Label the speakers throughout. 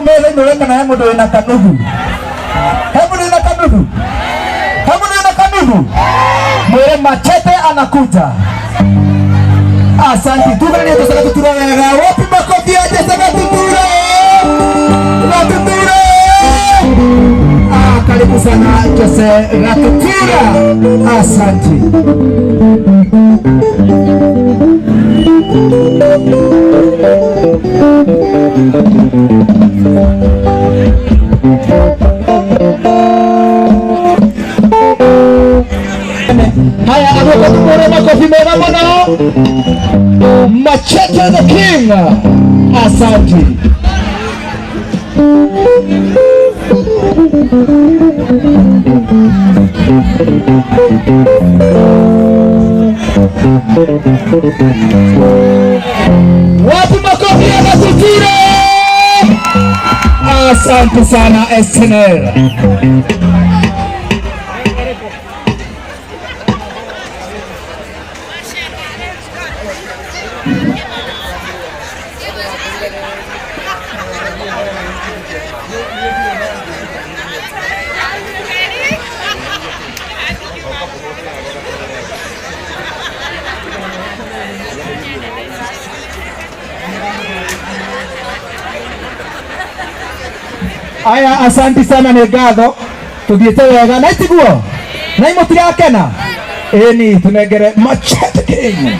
Speaker 1: Mbele ndio na yangu ndio ina kanugu. Hebu ndio ina kanugu. Hebu ndio ina kanugu. Mwere Machete anakuja. Asante. Tunaenda tusaka tuturanga. Wapi makofi aje saka tutura. Tutura. Karibu sana Jose Gatutura. Asante. Haya, amekotukore makofi mema mwana Machete the King. Asante. Wapi makofi ya Gatutura. Asante sana SNL. Aya, asante sana Negatho. Tuthiete wega na itiguo. Na imotira kena. Eni tunegere Machete King.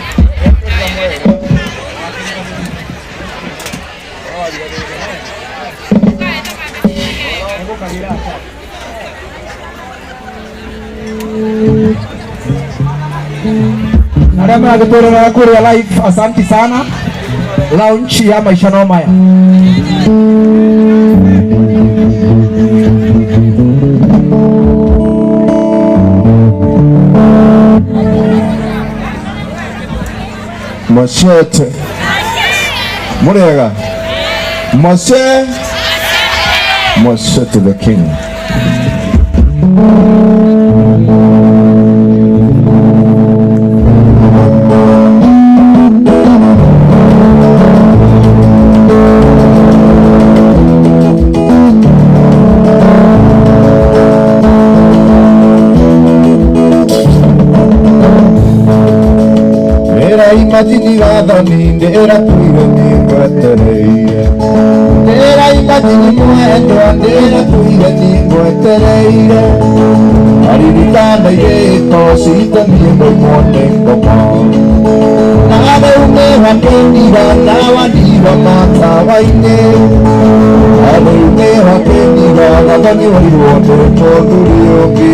Speaker 1: Narama Gatutura na kuria live. Asante sana. Launch ya Maisha no Maya.
Speaker 2: Machete. Murega. Machete. Machete the King.
Speaker 1: Imagini vadoni ndera tuire ningwetereire. Ndera imagini mwendo ndera tuire ningwetereire. Aririkana yeko sita miembo mwone ngoma. Nade umewa kendira na wadiwa matawaine. Nade umewa kendira vadoni waliwote chodurioki.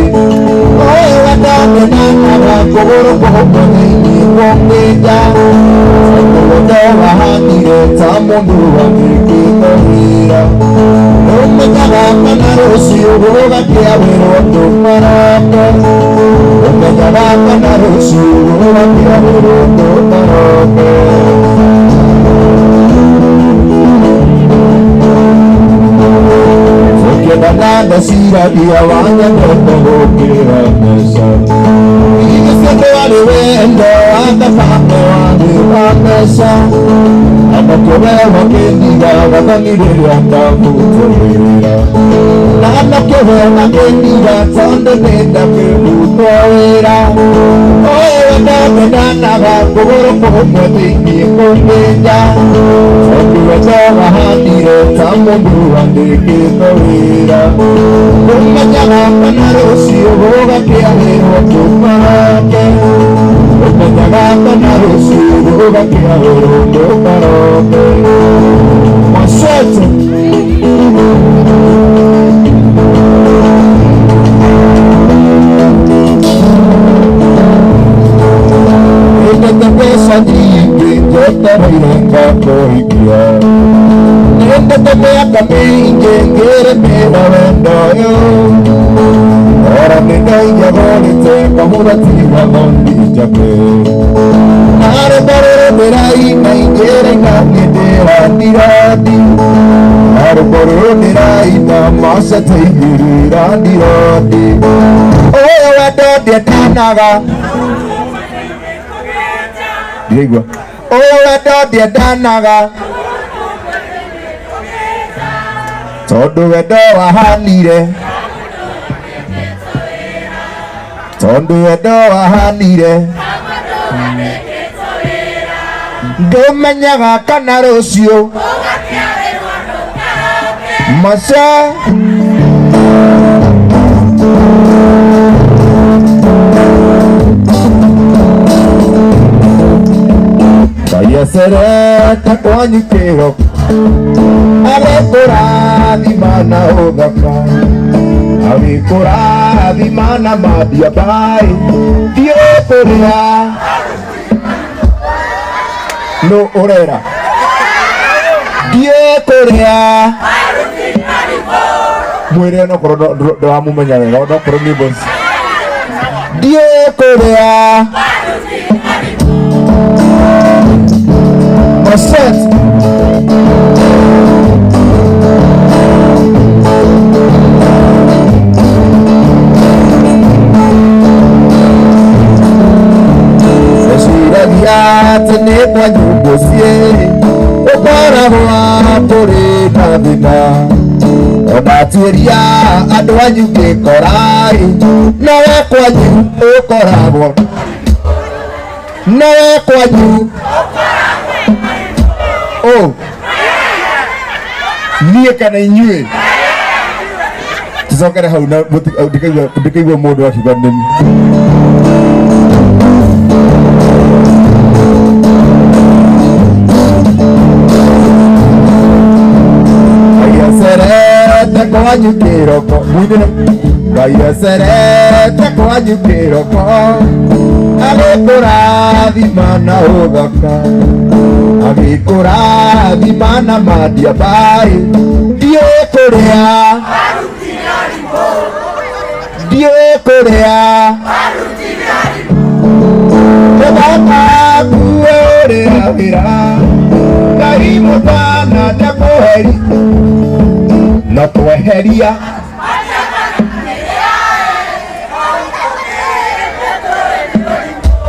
Speaker 1: Oe wadame nana kogoro kohomoni Wongeja, Odowa Hamire, Tamundu, Amikita, Omega Rosi, Oga Piavero, Marata, Omega Rosi, Oga Piavero, Marata. Nada sira dia wanya ndoto kira mesa. Ikisendo aliwendo atafame wani mesa. Anakolewa kendiga wakanirira ndakutorira. Anakolewa kendiga tonde nenda kutorira. Oye wenda wakugoro kumwetini kumbeja. Okiwetowa handire tamundu wandikitorira. Umejana panarusi uhoga kia hero tuparake. Umejana panarusi uhoga kia hero tuparake. Machete. Ete pesa nyingi jota hirenga koikia. Ende tembea kaminge ngere mena wendoyo. Ora ngai yagolite kamuratiwa ngondi jape. Nare barere berai ngere ngedera ndiradi. Nare barere berai na Machete igirira ndiradi. Oyo wadode tanaga. Oyo wadode tanaga.
Speaker 2: tondu wendo wahanire, tondu wendo wahanire, ndumenyaga kana rucio Mose Kayaserete kwanyu kiro agikurathima na uthaka, agikurathima na mathiabai, thiĩ kũrĩa no urera, thiĩ kũrĩa mwĩre no korwo ndwamũmenya wega, no korwo nĩ boss, thiĩ kũrĩa Moses Eshiragia tene kwa nyumbusie Ukoragwa kuri kathina Ogatuĩria andũ anyu gĩkorai, nawe kwanyu ũkoragwo, nawe kwanyu niĩ kana inyuĩ tũcokere hau na ndikaigua mũndũ akiuga nĩmi. Serete kwanyu kĩroko, Ngai acerete kwanyu kĩroko, agĩkũrathima na ũthaka, agĩkũrathima na mathiabai, thiĩ kũrĩa, thiĩ kũrĩa mũthaka kuũrĩagĩra, Ngai mũthana ndakũheri na tweheria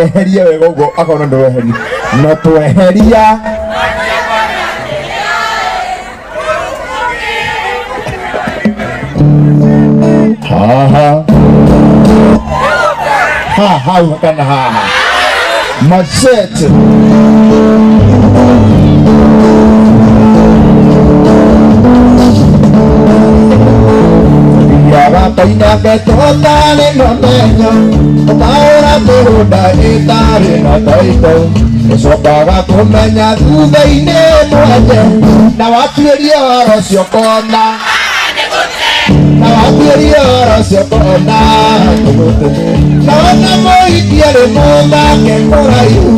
Speaker 2: eheria wega ũguo akona ndweheria na tweheria hau kana haha machete Kaina betotale no menyo, Taura turuda itari na taito, Sokaga kumenya thutha-inĩ mwenje, na watuĩrie ũhoro ũcio kona, na watuĩrie ũhoro ũcio kona, na ona mũhikie rĩ mũthake kũraihu,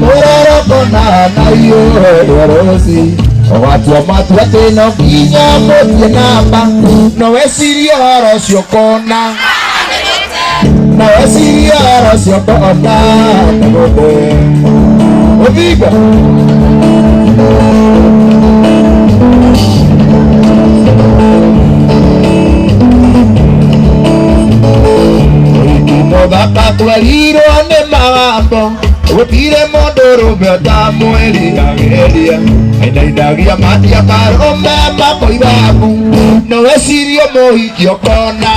Speaker 2: mũroro kona na iũhoro rũci. Watua matua tino nginya mũthiĩ namba, no wecirie ũhoro ũcio kona, no wecirie ũhoro ũcio kona, ũthinga mũthaka twerirwo nĩ magambo, gũtirĩ mũndũ ũrũme ũtamwĩriragĩria, aindagia matia karũme makoigamu, no wecirie mũhiki ũkona,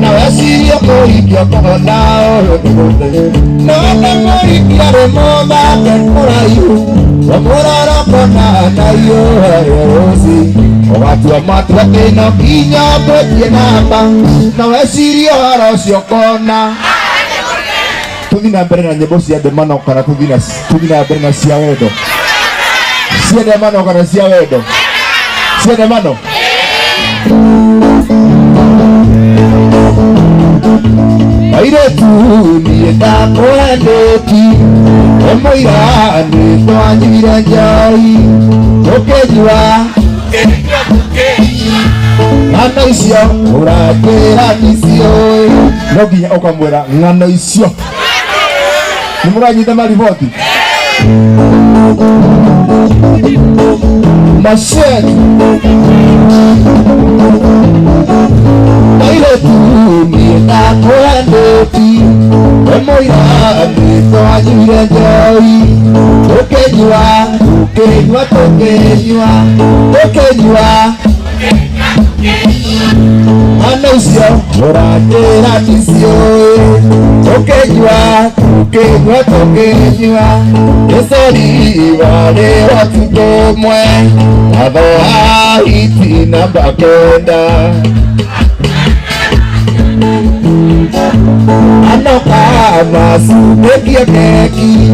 Speaker 2: no wecirie mũhiki ũkona, no ona mũhiki arĩ mũthake kũraihu, mũroro kona na iũhoro rũci, ũgatua matua tino nginya mũthiĩ namba, no wecirie ũhoro ũcio kona. Tuthi na mbere na nyĩmbo cia ndemano kana tuthi na mbere na cia wendo? Cia ndemano kana cia wendo? Cia ndemano? Airĩtu niĩ ndakwendeti, mũira nĩ twanyuire njohi, tũkĩnyua ng'ano icio ũratwĩra nĩciũĩ. No nginya ũkamwĩra ng'ano icio. Nĩ mũranyita mariboti? Machete airĩtu niĩ ndakwendeti, mũira nĩ twanyuire njohi, tũkĩnyua Anusio, oratera tisio, tokenywa, esori wale watutomwe, adhoa iti namba kenda. Anoka masu mekia keki,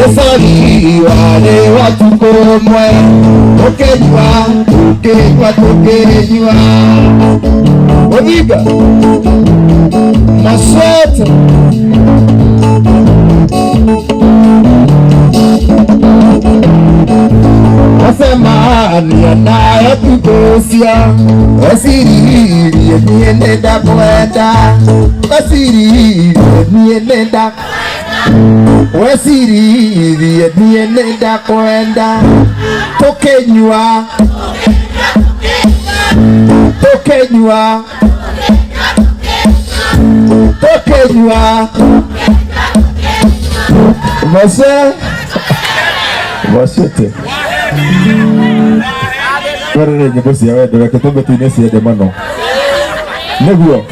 Speaker 2: esori wale watutomwe, tokenywa. Oniga Masota Asema nianayo kukosia Asiri nienenda kwenda Asiri nienenda Asiri nienenda kwenda Tokenywa Masete Kwarere nyimbo cia wendo reke tumbe tuine ciende mano niguo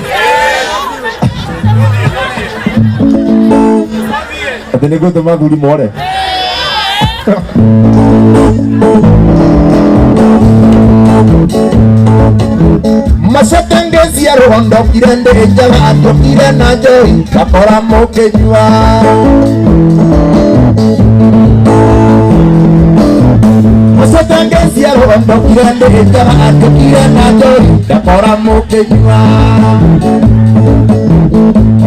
Speaker 2: ati niguo tumathuri more Masatangezia rondo kirende jalato kirena joy kapora mokenywa Masatangezia rondo kirende jalato kirena joy kapora mokenywa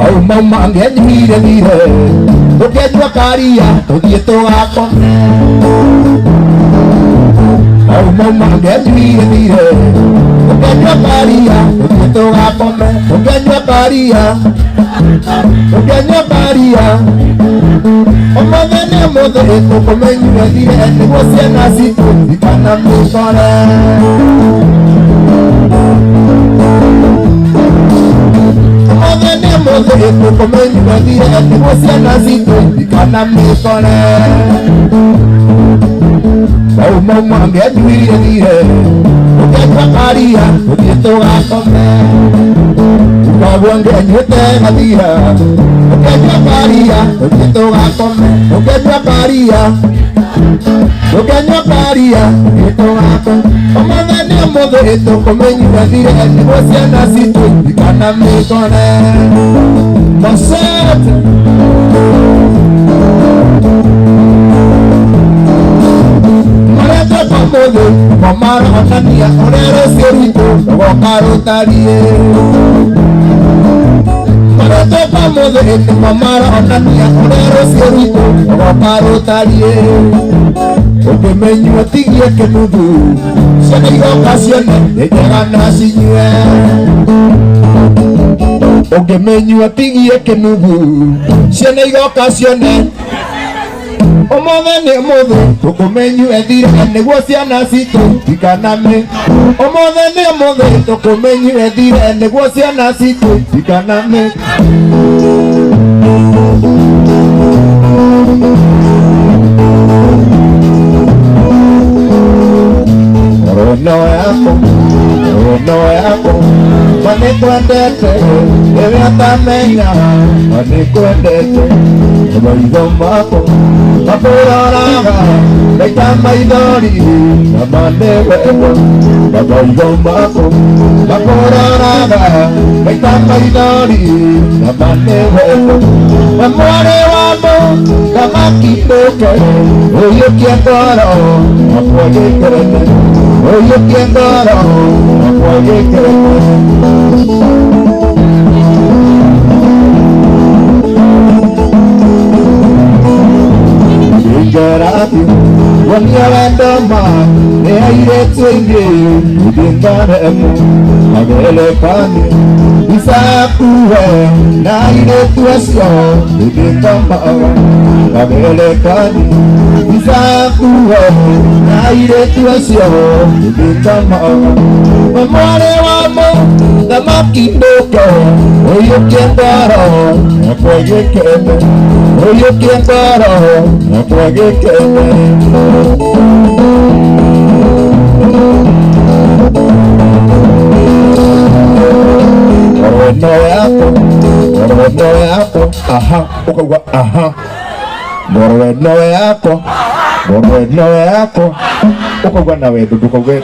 Speaker 2: Au mama ngenire dire Ukejwa karia tudieto wako Au mama ngenire dire Ukejwa karia tudieto wako Ukejwa karia Omagene mothe kukumenywe dire Niguo ciana citu ikana mikore Omagene mothe kukumenywe dire Niguo ciana citu ikana mikore Au mama ngenire dire Ukejwa karia tudieto wako Ukabwange nyete madira Ukejwa karia tudieto wako Ukejwa karia tudieto wako Omagene mothe kukumenywe dire Niguo ciana citu ikana mikore Masete Marete pamodo Mamara onania Orero sierito Wokaro tarie Marete pamodo Mamara onania Orero sierito Wokaro tarie Ukimenywa tigie kenudu Sene igokacione Ejegana cinywe Ukimenywa tigie kenudu Sene igokacione Omogene mothe tukumenywe thire niguo ciana citu ikaname Omogene mothe tukumenywe thire niguo ciana citu ikaname Rono yako Manikwendete Ewe atamenya Manikwendete Maitho mako Makuroraga Leita maithori Namane wewe Maitho mako Makuroraga Leita maithori Namane wewe Mamware wamo Kamakidoke Uyukie ngoro Akwagekere Uyukie ngoro Akwagekere Ingerapi Wanyarandama Neairetu inge Udingaremu Agelekani Isakuwe Nairetu asyo Udingamawa Agelekani Isakuwe Nairetu asyo Udingamawa Mamare wamo Namakindoke Uyukie ngoro Akwagekeme Uyukie ngoro Akwagekeme aha ukauga aha ngorwe nowe yako ukauga nawe ndukauga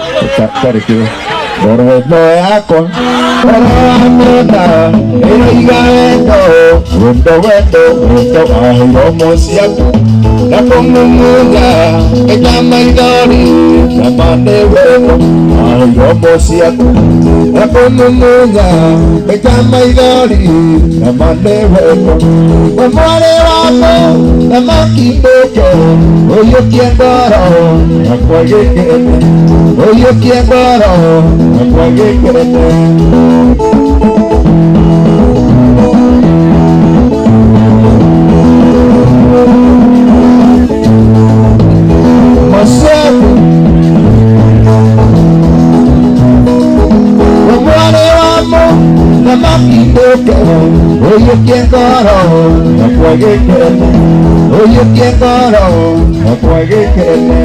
Speaker 2: tarĩkĩwe ngorwe nowe yako aramona ĩraiga wendo ahĩirwo mũciaku na kũmumunya ĩta maithori na mande wendo ahĩirwo mũciaku na kũmumunya ĩta maithori na mande wendo na mwarĩ wako na makindũke ũiyũkie ngoro yakwa gĩkĩrĩte ũiyũkie ngoro yakwa gĩkĩrĩte Oye ngoro yakwa gĩkĩrĩte ũiyũkie ngoro yakwa gĩkĩrĩte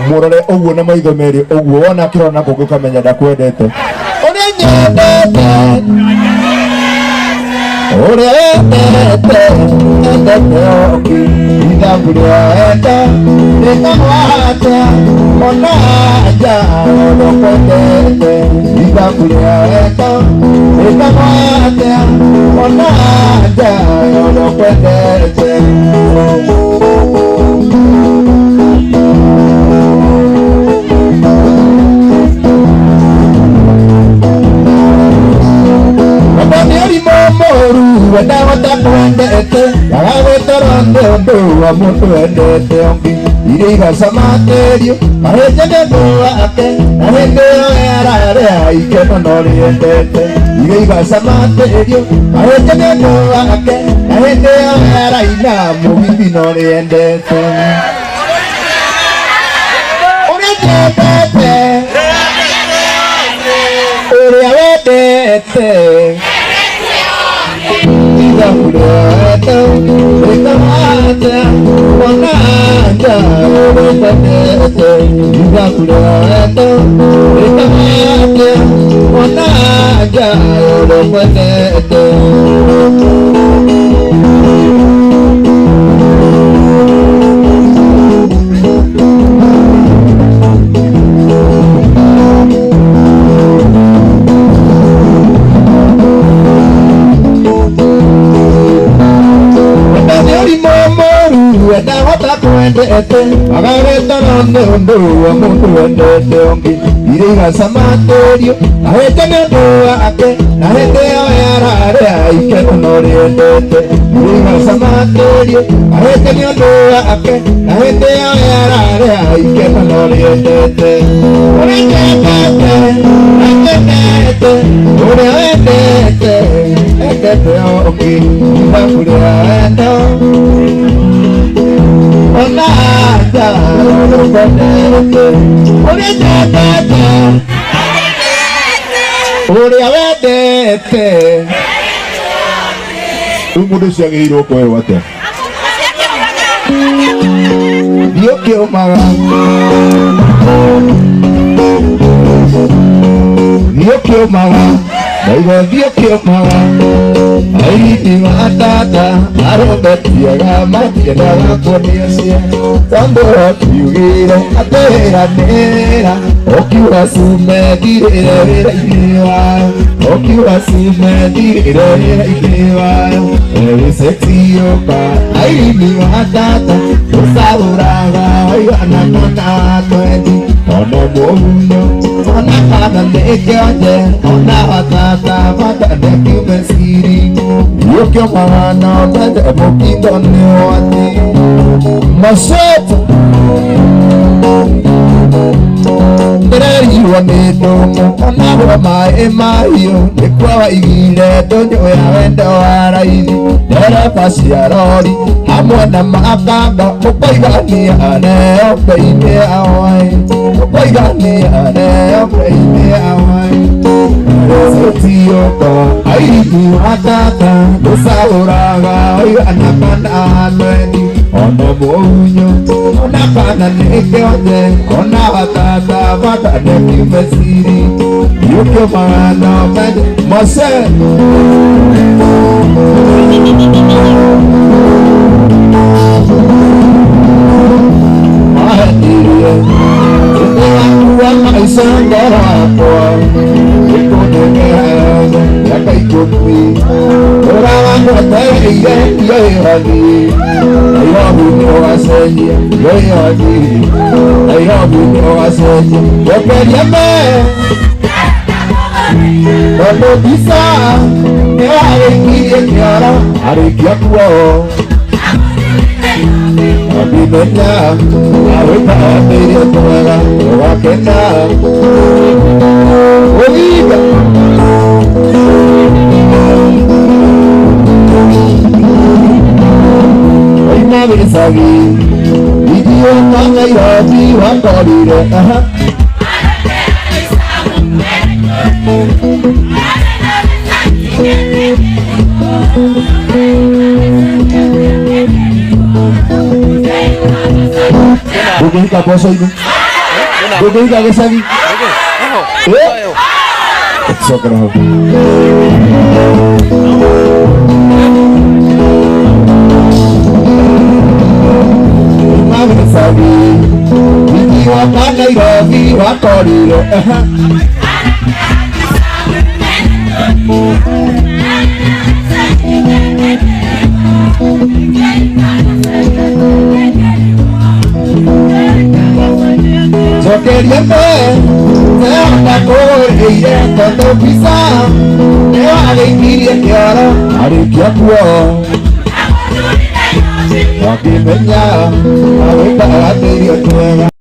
Speaker 2: Murore uguo na maitho meri uguo wona kirona kũngĩ ũkamenya ndakwendete ũrĩa nyendete endete oki ithabu rĩa enda rĩkamwata ona nja ũkwendete ithabu rĩa enda rĩkamwata ona nja ũkwendete wenda watakwendete yagagwĩtara ũndũ wa mũndũ wendete ũngĩ iria igacamatĩrio mahĩnjaga ũndũ wake na hĩndĩ ĩyo yararĩa ikeno no rĩendete iria igacamatĩrio mahĩnjaga ũndũ wake na hĩndĩ ĩyo yaraina mũgithi no rĩendete ũrĩa nyendete ũrĩa wendete Ida Ita ona nja ũkwendete Ida ona nja ũkwendete agagwĩtara ũndũ wa mũndũ wendete ũngĩ iria igacamatĩrio ahĩte nĩ ũndũ wake na hĩndĩ ĩyo yararĩa ikeno no rĩendete iria igacamatĩrio ahĩte nĩ ũndũ wake na hĩndĩ ĩyo yararĩa ikeno no rĩendete ũrĩa nyendete ũrĩa wendete endete ũngĩ ithabu rĩa wendo ona nja ũkwendete ũrĩa wendete rĩu mũndũ ũcio agĩrĩirwo kũheo atĩa thiĩ ũkĩũmaga Naigo thiĩ ũkĩũmaga airiti matata arũmbetiaga matiendaga kuonia ciana Tambũra kiugire atĩranĩra ũkiuga cume thirĩre wĩra-inĩ wayo ũkiuga cume thirĩre wĩra-inĩ wayo wĩ sexy ũka airiti matata ũcagũraga waiganana na 20 ono mũhuno ona kana nĩkĩonje ona watata matande kiume siri ũkĩũmaga na mbere mũkindo nĩ wati Maceto Nĩguo nĩ ndũmũ onagwo maĩ mahiũ nĩkwawa igire ndũnyũ ya wendo wa raithi ndereba cia rori hamwe na makanga mũkoigania neo mbei-inĩ awai mũkoigania neo mbei-inĩ awai Sotioka aibu atata Usahuraga oigana kana nweni Ono mũhunyo ona kana nĩ kĩonje ona atata matane kĩmeciri Yukio magana mene Mose Mahenirie Inde wakuwa maisha ngoro akwa Yaka ikutwi Urawa mwetereire yoyogi Nairobi ni wasenye yoyogi Nairobi ni wasenye Yokeria me Tondo bisa Neo harikirie kiara Harikia kuo Abimenya Awita abiria tuwega Wakena Oiga Oina bisagi Idio na Nairobi wakorire Gugika boso ini Gugika gesagi Soka na Magisagi Idio na Nairobi wakorire Sokeria me Neona koeire Tondo bisa Neo harikirie kiara Harikia kuo Wakimenya Awita abiria tuwega